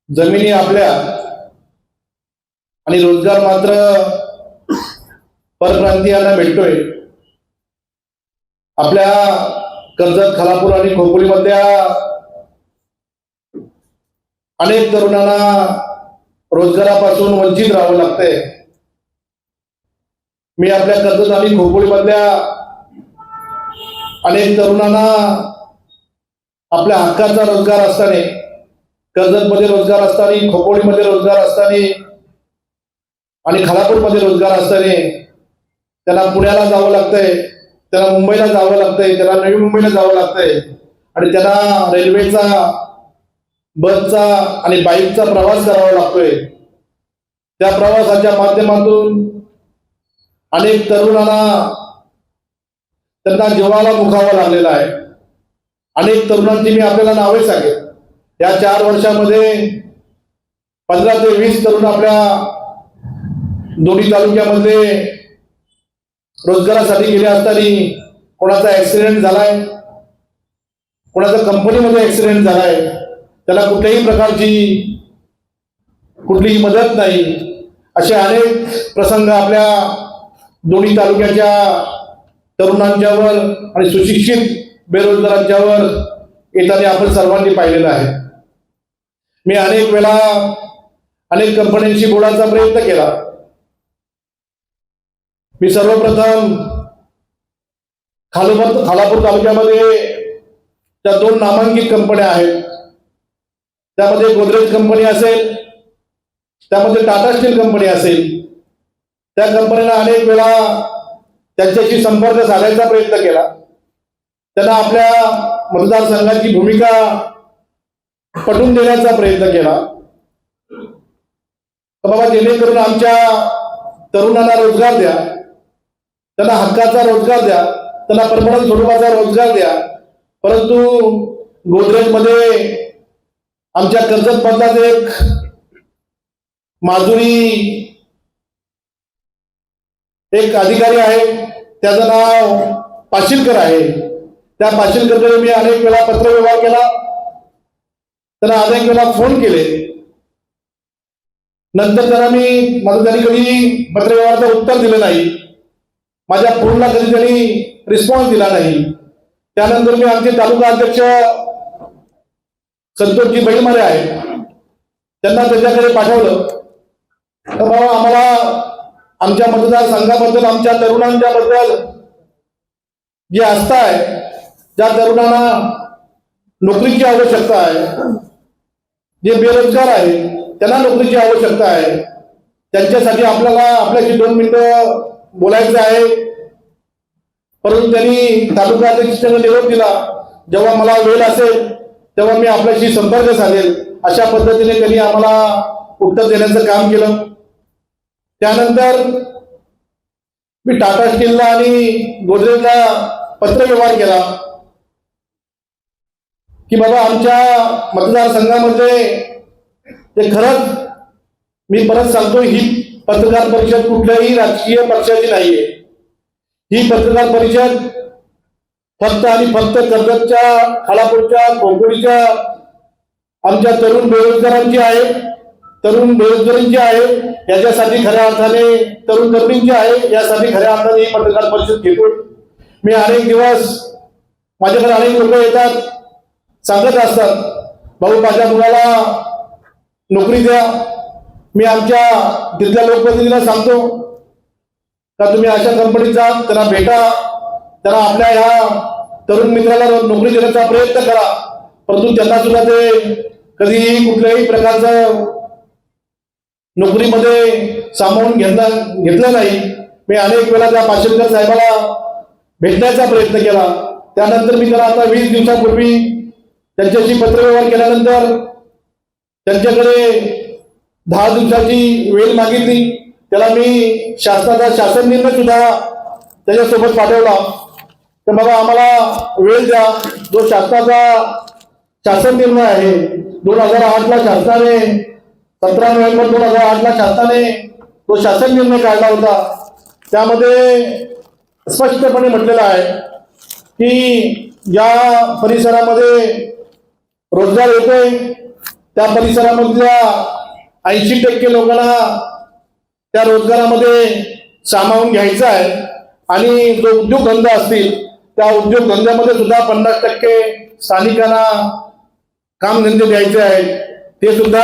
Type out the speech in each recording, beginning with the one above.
जमिनी आपल्या आणि रोजगार मात्र परप्रांतीयांना मिळतोय। आपल्या कर्जत, खालापूर आणि खोपोलीमधल्या अनेक तरुणांना रोजगारापासून वंचित राहावं लागतंय। मी आपल्या कर्जत आणि खोपोलीमधल्या अनेक तरुणांना आपल्या हक्काचा रोजगार असताना, कर्जतमध्ये रोजगार असताना, खोपोलीमध्ये रोजगार असताना आणि खालापूरमध्ये रोजगार असताना त्यांना पुण्याला जावं लागतंय, त्यांना मुंबईला जावं लागतंय, त्यांना नवी मुंबईला जावं लागतंय आणि त्यांना रेल्वेचा, बसचा आणि बाईकचा प्रवास करावा लागतोय। त्या प्रवासाच्या माध्यमातून अनेक तरुणांना त्यांना जीवाला मुकावं लागलेलं आहे। अनेक तरुणांची मी आपल्याला नावे सांगेन। या 4 वर्षामध्ये 15 ते 20 तरुण आपल्या दोन्ही तालुक्यामध्ये रोजगारासाठी गेले असताना कोणाचा ऍक्सिडेंट झालाय, कोणाचा कंपनीमध्ये ऍक्सिडेंट झालाय, त्याला कुठल्याही प्रकारची कुठलीही मदत नाही, असे अनेक प्रसंग आपल्या दोन्ही तालुक्याच्या तरुणांच्यावर आणि सुशिक्षित बेरोजगारांच्यावर येताना आपण सर्वांनी पाहिलेलं आहे। मी अनेक वेळा अनेक कंपन्यांशी बोलायचा प्रयत्न केला। मी सर्वप्रथम खालापूर तालुक्यामध्ये त्या 2 नामांकित कंपन्या आहेत, त्यामध्ये गोदरेज कंपनी असेल, त्यामध्ये टाटा स्टील कंपनी असेल, त्या कंपनीला अनेक वेळा त्यांच्याशी संपर्क साधायचा प्रयत्न केला। त्यांना आपल्या मतदारसंघाची भूमिका पटवून देण्याचा प्रयत्न केला, बाबा जेणेकरून आमच्या तरुणांना रोजगार द्या, त्यांना हक्काचा रोजगार द्या, त्यांना परमनंट स्वरूपाचा रोजगार द्या। परंतु गोदरेजमध्ये आमच्या कर्जत मधलाच एक माजुरी एक अधिकारी आहे, त्याचं नाव पाशीलकर आहे। त्या पाशीलकरकडे मी अनेक वेळा पत्रव्यवहार केला, त्यांना अनेक वेळा फोन केले, नंतर त्यांना मी माझं कधी पत्रव्यवहाराचं उत्तर दिलं नाही, माझ्या फोनला कधी त्यांनी रिस्पॉन्स दिला नाही। त्यानंतर मी आमचे तालुका अध्यक्ष संतोषजी बैलमारे आहेत, त्यांना त्याच्याकडे पाठवलं तर बाबा आम्हाला आमच्या मतदारसंघाबद्दल, आमच्या तरुणांच्या बद्दल जे आस्था आहे, ज्या तरुणांना नोकरीची आवश्यकता आहे, जे बेरोजगार आहे त्यांना नोकरीची आवश्यकता आहे, त्यांच्यासाठी आपल्याला आपल्याशी 2 मिनिटं बोलायचं आहे। परंतु त्यांनी तालुका अध्यक्षांना निरोप दिला, जेव्हा मला वेळ असेल तेव्हा मी आपल्याशी संपर्क साधेल, अशा पद्धतीने त्यांनी आम्हाला उत्तर देण्याचं काम केलं। त्यानंतर मी टाटा स्टीलला आणि गोदरेजला पत्रव्यवहार केला की बाबा आमच्या मतदारसंघामध्ये ते खरंच, मी परत सांगतो, ही पत्रकार परिषद कुठल्याही राजकीय पक्षाची नाहीये। ही पत्रकार परिषद फक्त आणि फक्त कर्जतच्या, खालापूरच्या, खोपोलीच्या आमच्या तरुण बेरोजगारांची आहे, तरुण बेरोजगारींची आहे, याच्यासाठी खऱ्या अर्थाने तरुण तरुणींची आहे, यासाठी खऱ्या अर्थाने ही पत्रकार परिषद घेतो। मी अनेक दिवस, माझ्याकडे अनेक लोक येतात, सांगत असतात, भाऊ माझ्या मुलाला नोकरी द्या। मी आमच्या तिथल्या लोकप्रतिनिधींना सांगतो का तुम्ही अशा कंपनीत जा, त्यांना भेटा, त्यांना आपल्या ह्या तरुण मित्राला नोकरी देण्याचा प्रयत्न करा। परंतु त्यांना सुद्धा ते कधीही कुठल्याही प्रकारचं नोकरीमध्ये सामावून घेतलं नाही। मी अनेक वेळा त्या पाशीलकर साहेबाला भेटण्याचा प्रयत्न केला। त्यानंतर मी त्याला आता 20 दिवसापूर्वी त्यांच्याशी पत्रव्यवहार केल्यानंतर त्यांच्याकडे 10 दिवसाची वेळ मागितली। त्याला मी शासनाचा शासन निर्णय सुद्धा त्याच्यासोबत पाठवला तर बाबा आम्हाला वेळ द्या। जो शासनाचा शासन निर्णय आहे 2008ला शासनाने, 17 नोव्हेंबर 2008ला शासनाने तो शासन निर्णय काढला होता, त्यामध्ये स्पष्टपणे म्हटलेलं आहे की या परिसरामध्ये रोजगार येतोय, त्या परिसरामधल्या 80% लोकांना त्या रोजगारामध्ये सामावून घ्यायचा आहे आणि जो उद्योगधंदा असतील त्या उद्योगधंद्यामध्ये सुद्धा 50% स्थानिकांना कामधंदे द्यायचे आहेत. ते सुद्धा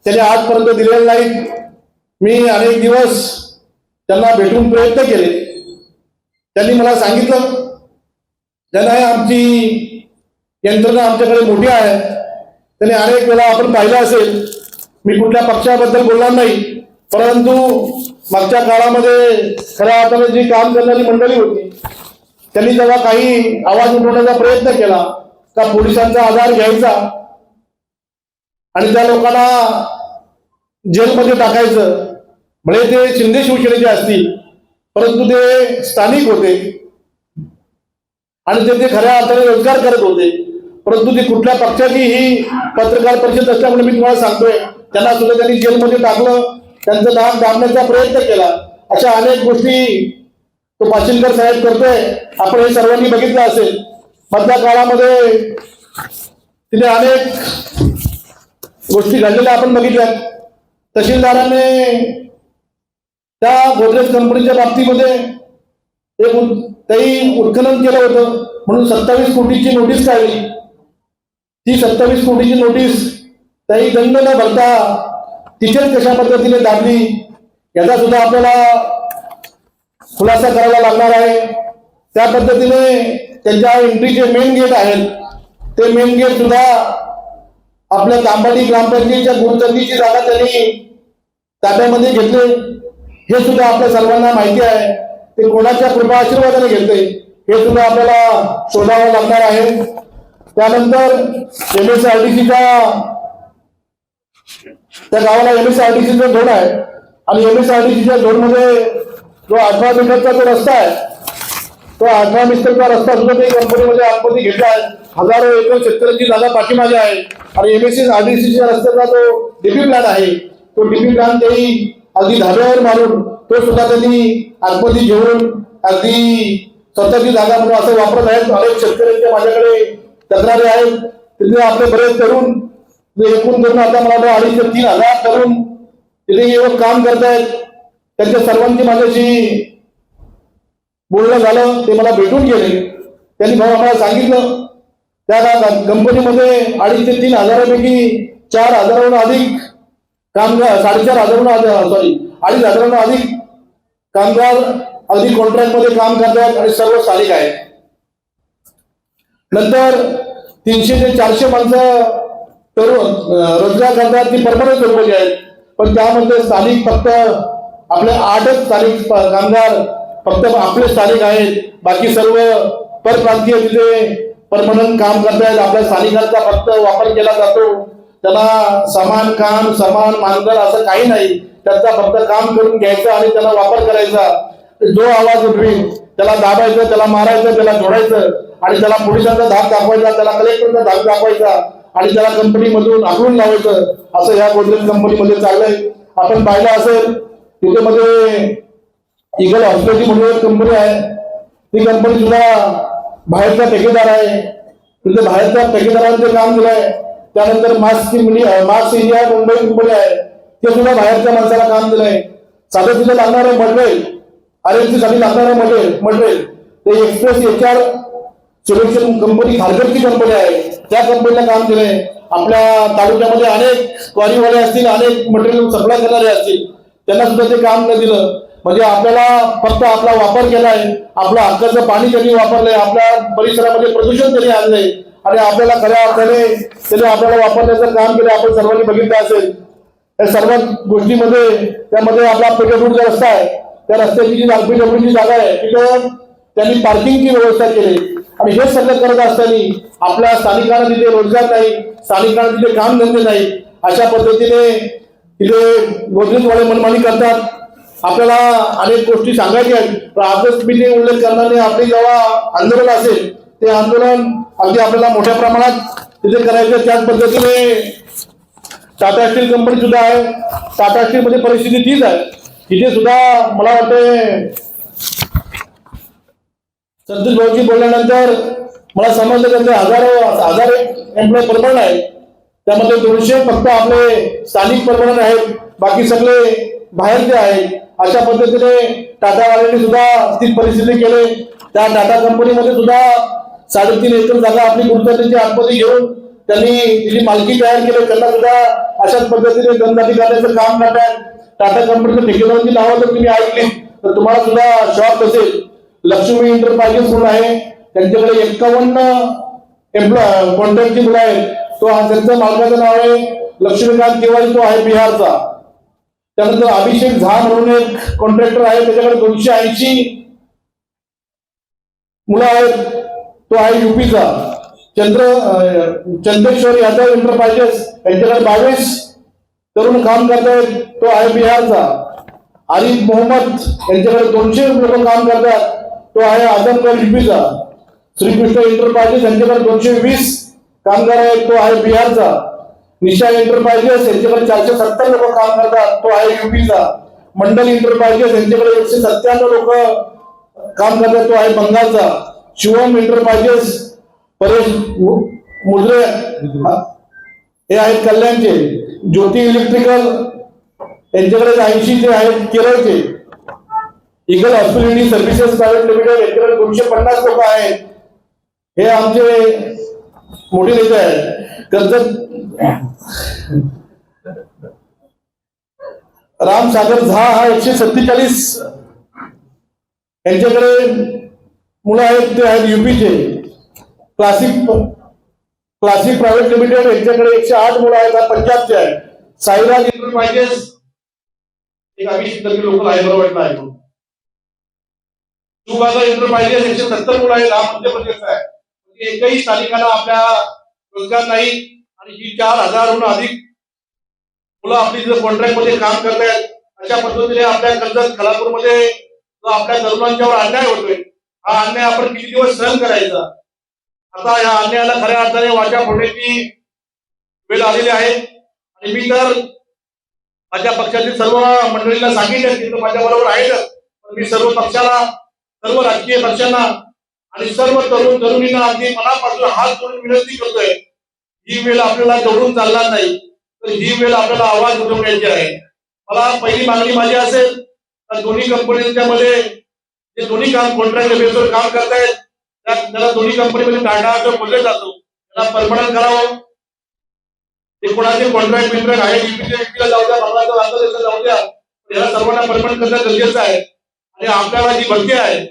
त्याने आजपर्यंत दिलेले नाहीत. मी अनेक दिवस त्यांना भेटून प्रयत्न केले. त्यांनी मला सांगितलं त्यांना आमची यंत्रणा आमच्याकडे मोठी आहे. त्यांनी अनेक वेळा आपण पाहिलं असेल, मी कुठल्या पक्षाबद्दल बोलणार नाही, परंतु मागच्या काळामध्ये खऱ्या अर्थाने जी काम करणारी मंडळी होती त्यांनी जेव्हा काही आवाज उठवण्याचा प्रयत्न केला का पोलिसांचा आधार घ्यायचा आणि त्या लोकांना जेलमध्ये टाकायचं, म्हणजे ते शिंदे शिवसेनेचे असतील परंतु ते स्थानिक होते आणि ते खऱ्या अर्थाने रोजगार करत होते, परंतु ती कुठल्या पक्षाची ही पत्रकार परिषद असल्यामुळे मी तुम्हाला सांगतोय त्यांना सुद्धा त्यांनी जेलमध्ये टाकलं, त्यांचं दाब दाबण्याचा प्रयत्न केला. अशा अनेक गोष्टी तो पाचिलकर साहेब करतोय. आपण हे सर्वांनी बघितलं असेल. मधल्या काळामध्ये तिथे अनेक गोष्टी घडलेल्या आपण बघितल्या. तहसीलदाराने त्या गोदरेज कंपनीच्या बाबतीमध्ये एक काही उत्खनन केलं होतं म्हणून 27 कोटीची नोटीस काढली. ती 27 कोटीची नोटीस काही दंड न भरता तिथेच कशा पद्धतीने दाबली याचा सुद्धा आपल्याला खुलासा करायला लागणार आहे. त्या पद्धतीने त्यांच्या एंट्रीचे मेन गेट आहेत ते मेन गेट सुद्धा आपल्या तांबाडी ग्रामपंचायतीच्या गुरुचंदीची जागा त्यांनी ताब्यामध्ये घेतले. हे सुद्धा आपल्या सर्वांना माहिती आहे. ते कोणाच्या कृपा आशीर्वादाने घेतले हे सुद्धा आपल्याला शोधावं लागणार आहे. त्यानंतर MSRDCच्या त्या गावाला MSRDCचं झोन आहे आणि MSRDCच्या झोनमध्ये जो 18 मीटरचा जो रस्ता आहे तो 18 मीटरचा रस्ता सुद्धा ते कंपनीमध्ये आतमध्ये घेतला आहे. हजारो एकर शेतकऱ्यांची जागा पाठीमागे आहे आणि MSRDCच्या रस्त्याचा जो डीपी प्लॅन आहे तो डीपी प्लॅन तेही अगदी धाब्यावर मारून तो सुद्धा त्यांनी आतमध्ये घेऊन अगदी स्वतःची जागा म्हणून असं वापरत आहेत. अनेक शेतकऱ्यांच्या माझ्याकडे तक्रारी आहेत. तिथे आपले बरेच तरुण एकूण करून आता मला 2,500 ते 3,000 तरुण तिथे येऊन काम करतायत. त्यांच्या सर्वांची माझ्याशी बोलणं झालं. ते मला भेटून गेले. त्यांनी आम्हाला सांगितलं त्या कंपनीमध्ये 2,500 ते 3,000पैकी 4,000हून अधिक कामगार 2,500हून अधिक कामगार अगदी कॉन्ट्रॅक्ट मध्ये काम करतात आणि सर्व स्थानिक आहेत. नंतर 300 ते 400 माणसं तरुण रोजगार करतात ती परमनंट लोक आहेत, पण त्यामध्ये स्थानिक फक्त आपले 8च स्थानिक कामगार फक्त आपले स्थानिक आहेत. बाकी सर्व परप्रांतीय तिथे परमनंट काम करतायत. आपल्या स्थानिकांचा फक्त वापर केला जातो. त्यांना समान काम समान मानधन असं काही नाही. त्यांचा फक्त काम करून घ्यायचं आणि त्याला वापर करायचा. जो आवाज उठवेल त्याला दाबायचं, त्याला मारायचं, त्याला जोडायचं आणि त्याला पोलिसांचा धाक दाखवायचा, त्याला कलेक्टरचा धाक दाखवायचा आणि त्याला कंपनीमधून आखडून लावायचं. असं या गोदरेज कंपनीमध्ये चाललंय. आपण पाहिलं असेल तिथे मध्ये इगल हॉस्पिटल म्हणून एक कंपनी आहे. ती कंपनी सुद्धा बाहेरचा ठेकेदार आहे. तिथे बाहेरच्या ठेकेदारांचे काम दिलंय. त्यानंतर मार्क्स इंडिया मुंबई कंपनी आहे, ते सुद्धा बाहेरच्या माणसाला काम दिलंय. साधं तिथे लागणारं मटेरियल RMC साठी लागणारं मटेरियल ते एक्सप्रेस HR सिलेक्शन कंपनी खारघरची कंपनी आहे, त्या कंपनीला काम दिलंय. आपल्या तालुक्यामध्ये अनेक क्वारीवाले असतील, अनेक मटेरियल सप्लाय करणारे असतील, त्यांना सुद्धा ते काम न दिलं म्हणजे आपल्याला फक्त आपला वापर केलाय. आपलं हक्काचं पाणी त्यांनी वापरलंय, आपल्या परिसरामध्ये प्रदूषण त्यांनी आणलंय आणि आपल्याला खऱ्या अर्थाने त्याने आपल्याला वापरण्याचं काम केलं. आपण सर्वांनी बघितलं असेल. या सर्व गोष्टीमध्ये त्यामध्ये आपला पेट्रोलचा रस्ता आहे, त्या रस्त्याची जी PWDची जागा आहे तिथं त्यांनी पार्किंगची व्यवस्था केली आणि हे सगळं करत असताना आपल्या स्थानिकांना तिथे रोजगार नाही, स्थानिकांना तिथे काम धंदे नाही. अशा पद्धतीने तिथे गोदरेजवाले मनमानी करतात. आपल्याला अनेक गोष्टी सांगायच्या आहेत, पण आजच मी ते उल्लेख करणार नाही. आपली जेव्हा आंदोलन असेल ते आंदोलन अगदी आपल्याला मोठ्या प्रमाणात तिथे करायचं. त्याच पद्धतीने टाटा स्टील कंपनी सुद्धा आहे. टाटा स्टील मध्ये परिस्थिती तीच आहे. तिथे सुद्धा मला वाटते संतोष भाऊजी बोलल्यानंतर मला समजलं त्यांचे हजारो एम्प्लॉय परमनंट आहे त्यामध्ये 200 फक्त आपले स्थानिक परमनंट आहेत, बाकी सगळे बाहेरचे आहेत. अशा पद्धतीने टाटावाल्यांनी सुद्धा स्थिर परिस्थिती केले. त्या टाटा कंपनीमध्ये सुद्धा 3.5 एकर जागा आपली गुरुत्वाची आतमध्ये घेऊन त्यांनी तिची मालकी तयार केली. त्यांना सुद्धा अशाच पद्धतीने दमदाटी करण्याचं काम करतात. टाटा कंपनीचं ठेकेदारांची नावं जर तुम्ही ऐकली तर तुम्हाला सुद्धा शॉक असेल. लक्ष्मी इंटरप्राइजेस म्हणून आहे, त्यांच्याकडे 51 कॉन्ट्रॅक्टची मुलं आहेत. तो त्यांचं मालकाचं नाव आहे लक्ष्मीकांत तिवारी, तो आहे बिहारचा. त्यानंतर अभिषेक झा म्हणून एक कॉन्ट्रॅक्टर आहे, त्याच्याकडे 280 मुलं आहेत, तो आहे युपीचा. चंद्रेश्वर यादव इंटरप्राइजेस यांच्याकडे 22 तरुण काम करतायत, तो आहे बिहारचा. आरिफ मोहम्मद यांच्याकडे 200 लोक काम करतात, तो आहे आजमगड युपीचा. श्रीकृष्ण इंटरप्राइजेस यांच्याकडे 220 कामगार आहेत, तो आहे बिहारचा. निशा एंटरप्राइजेस यांच्याकडे 470 लोक काम करतात, तो आहे युपीचा. मंडल इंटरप्राइजेस यांच्याकडे 197 लोक काम करतात, तो आहे बंगालचा. शिवम इंटरप्राइजेस परेश मुद्रे हे आहेत कल्याणचे. ज्योती इलेक्ट्रिकल यांच्याकडे 80 जे आहेत केरळचे. Eagle hospitality services private limited यांच्याकडे 250 लोक आहेत. हे आमचे मोठे नेते आहेत. कर्जत राम सागर झा हा 147 यांच्याकडे मुलं आहेत, ते आहेत युपीचे. क्लासिक प्रायव्हेट लिमिटेड यांच्याकडे 108 मुलं आहेत, पंजाबचे आहेत. साईराज इंटरप्राइजेस एक 20 लोकल हैदराबादला आहे. सुगाजा इंटरप्राइजेस 170 मुलं आहेत, हा मध्य प्रदेशचा आहे. एकही स्थानिकांना आपल्या रोजगार नाही. आणि ही 4000हून अधिक मुलं आपली कॉन्ट्रॅक्ट मध्ये काम करतायत. अशा पद्धतीने आपल्या कर्जत खालापूरमध्ये जो आपल्या तरुणांच्यावर अन्याय होतोय, हा अन्याय आपण किती दिवस सहन करायचा. आता या अन्यायाला खऱ्या अर्थाने वाचा फोडण्याची वेळ आलेली आहे. आणि मी तर माझ्या पक्षातील सर्व मंडळींना सांगितलं की माझ्या बरोबर आहेतच, पण मी सर्व पक्षाला, सर्व राजकीय पक्षांना आणि सर्व तरुण तरुणींना अगदी मनापासून हात जोडून विनंती करतोय, ही वेळ आपल्याला जोडून चालणार नाही, तर ही वेळ आपल्याला आवाज उठवण्याची आहे. मला पहिली मागणी माझी असेल तर दोन्ही कंपन्यांच्या मध्ये जे दोन्ही काम कॉन्ट्रॅक्ट बेसवर काम करतायत त्याला दोन्ही कंपनीमध्ये टाटा जो बोलले जातो त्याला परमनंट करावं. ते कोणाचे कॉन्ट्रॅक्ट बिंट्रॅक्ट आहे युपीला जाऊ द्या, बांगलादेशाला जाऊ द्या, याला सर्वांना परमनंट करणं गरजेचं आहे. आणि आपल्याला जी भरती आहे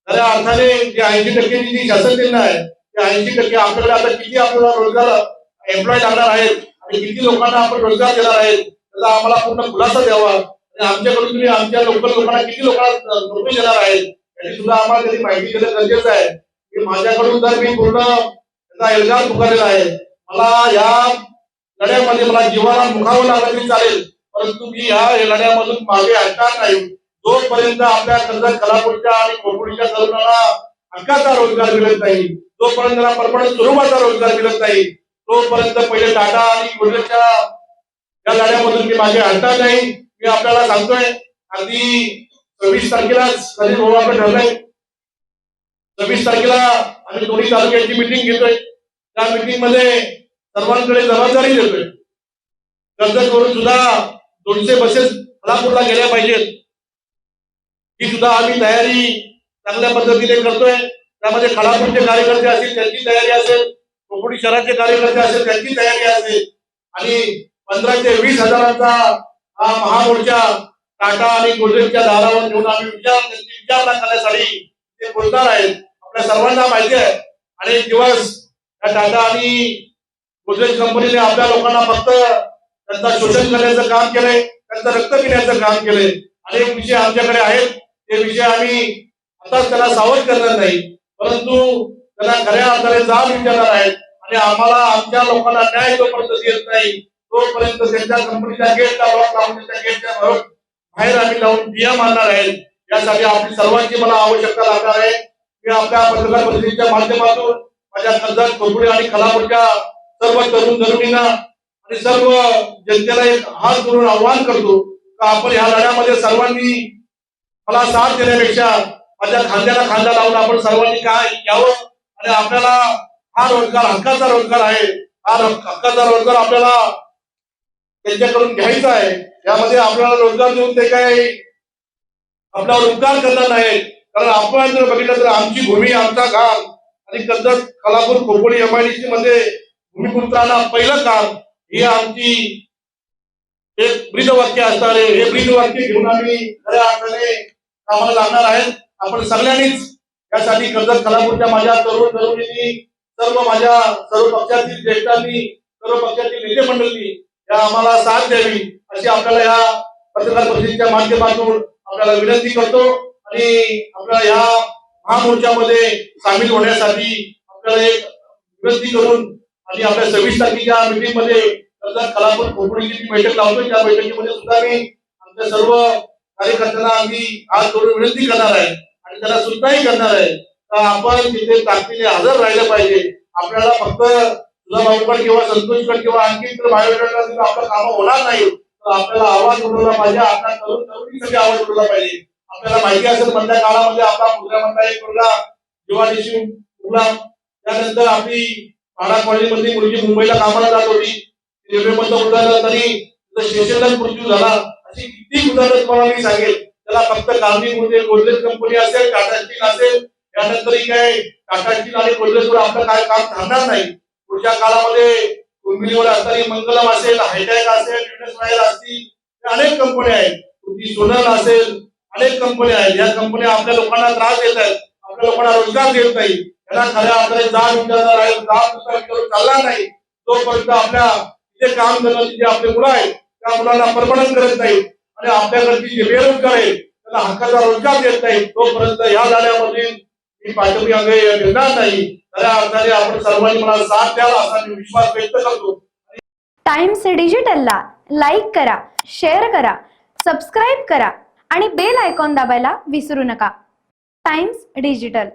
खऱ्या अर्थाने जे 80% जी शासन निर्णय आहे त्या 80% आपल्याला आता किती आपल्याला रोजगार एम्प्लॉय लागणार आहेत आणि किती लोकांना आपण रोजगार देणार आहेत त्याचा आम्हाला पूर्ण खुलासा द्यावा. आणि आमच्याकडून तुम्ही आमच्या लोकल लोकांना किती लोकांना नोकरी देणार आहेत याची सुद्धा आम्हाला त्याची माहिती देणं गरजेचं आहे. की माझ्याकडून तर मी पूर्ण त्याचा एल्गार पुकारलेला आहे. मला या लढ्यामध्ये मला जीवाला मुखावं लागलं तरी चालेल, परंतु मी या लढ्यामधून मागे हटणार नाही. जोपर्यंत आपल्या कर्जत खालापूरच्या आणि खोपोलीच्या तरुणाला हक्काचा रोजगार मिळत नाही, जोपर्यंत त्याला परमनंट स्वरूपाचा रोजगार मिळत नाही, तोपर्यंत पहिले टाटा आणि गुजरातच्या या लढ्यामधून मी मागे हटणार नाही. मी आपल्याला सांगतोय अगदी 26 तारखेलाच कधी आपण ठरलंय, 26 तारखेला आम्ही दोन्ही तालुक्यांची मिटिंग घेतोय. त्या मिटिंग मध्ये सर्वांकडे जबाबदारी देतोय. कर्जत वरून सुद्धा 200 बसेस खालापूरला गेल्या पाहिजेत, ही सुद्धा आम्ही तयारी चांगल्या पद्धतीने करतोय. त्यामध्ये खालापूरचे कार्यकर्ते असतील त्यांची तयारी असेल, खोपोली शहराचे कार्यकर्ते असेल त्यांची तयारी असेल. आणि 15 ते 20 हजारांचा हा महामोर्चा टाटा आणि गुजरातच्या दारावर घेऊन आम्ही विचारणा करण्यासाठी ते बोलणार आहेत. आपल्या सर्वांना माहिती आहे अनेक दिवस या टाटा आणि गुजरात कंपनीने आपल्या लोकांना फक्त त्यांचा शोषण करण्याचं काम केलंय, त्यांचं रक्त पिण्याचं काम केलंय. अनेक विषय आमच्याकडे आहेत, ते विषय आम्ही आता त्याला सावध करणार नाही, परंतु त्यांना खऱ्या अर्थाने जाब विचारणार आहेत. आणि आम्हाला आमच्या लोकांना न्याय जोपर्यंत देत नाही तोपर्यंत त्यांच्या कंपनीच्या गेटला लॉक लावून त्यांच्या गेटच्या बाहेर आम्ही लावून बिया मारणार आहेत. यासाठी आपली सर्वांची मला आवश्यकता लागणार आहे. मी आपल्या पत्रकार परिषदेच्या माध्यमातून माझ्या कर्जत खोपोली आणि खालापूरच्या सर्व तरुण तरुणींना आणि सर्व जनतेला एक हात जोडून आवाहन करतो की आपण ह्या लढ्यामध्ये सर्वांनी मला साथ देण्यापेक्षा माझ्या खांद्याला खांदा लावून आपण सर्वांनी काय यावं. आणि आपल्याला हा रोजगार हक्काचा रोजगार आहे, हा हक्काचा रोजगार आपल्याला त्यांच्याकडून घ्यायचा आहे. यामध्ये आपल्याला रोजगार देऊन ते काय आपल्यावर उपकार करणार नाहीत. कारण आपण जर बघितलं तर आमची भूमी आमचा घाम आणि कर्जत खालापूर खोपोली एमआयडीसी मध्ये भूमिपुत्रांना पहिलं काम ही आमची एक ब्रीदवाक्य असणार आहे. हे ब्रीदवाक्य घेऊन आम्ही खऱ्या अर्थाने कामाला लागणार आहेत. आपण सगळ्यांनीच यासाठी कर्जत खालापूरच्या माझ्या तरुण तरुणींनी सर्व पक्षातील ज्येष्ठांनी सर्व पक्षातील नेते मंडळींनी या आम्हाला साथ द्यावी अशी आपल्याला या पत्रकार परिषदेच्या माध्यमातून आपल्याला विनंती करतो. आणि आपल्याला या महामोर्चामध्ये सामील होण्यासाठी आपल्याला एक विनंती करून आणि आपल्या 26 तारखेच्या मीटिंग मध्ये कर्जत खालापूर खोपोलीची बैठक लावतो. त्या बैठकीमध्ये सुद्धा मी आमच्या सर्व कार्यकर्त्यांना आम्ही हात जोडून विनंती करणार आहे आणि त्याला सुद्धाही करणार आहे का आपण तिथे ताकदीने हजर राहिलं पाहिजे. आपल्याला फक्त तुझा किंवा संतोषगड किंवा आणखी बायोडेटा आपलं काम होणार नाही. तर आपल्याला आवाज उठवला पाहिजे. आपल्या तरुण तरुणीसाठी आवाज उठवला पाहिजे. आपल्याला माहिती असेल मधल्या काळामध्ये आपला मुद्रामधला एक मुलगा जीवानिशी उगला. त्यानंतर आपली पाडा कॉलनीमधली मुलगी मुंबईला कामाला जात होती. रेल्वेमध्ये उतरलं तरी स्टेशनलाच मृत्यू झाला. अशी किती उदाहरणं तुम्हाला मी सांगेल. त्याला फक्त कारणीमध्ये गोदरेज कंपनी असेल, टाटा स्टील असेल, यानंतरही काय टाटा स्टील आणि गोदरेजवर आपलं काय काम थांबणार नाही. पुढच्या काळामध्ये कुंभिलीवर असणारी मंगलम असेल, हायटॅक असेल, युनियन असतील, अनेक कंपन्या आहेत. सोनल असेल, अनेक कंपन्या आहेत. या कंपन्या आपल्या लोकांना त्रास देत आहेत, आपल्या लोकांना रोजगार देत नाही. त्यांना खऱ्या अर्थाने जाब विचारणार आहे. जाब विचार चालणार नाही जोपर्यंत आपल्या इथे काम करणं जे आपले मुलं आहेत त्या मुलांना परमनंट करत नाहीत आणि आपल्याकडची जे बेरोजगार आहेत त्यांना हक्काचा रोजगार देत नाहीत तोपर्यंत या लढ्यामधील मी पाठिंबा देणार नाही. खऱ्या अर्थाने आपण सर्वांनी मला साथ द्यावा असा मी विश्वास व्यक्त करतो. टाइम्स डिजिटलला लाईक करा, शेअर करा, सबस्क्राईब करा आणि बेल आयकॉन दाबायला विसरू नका. Times digital.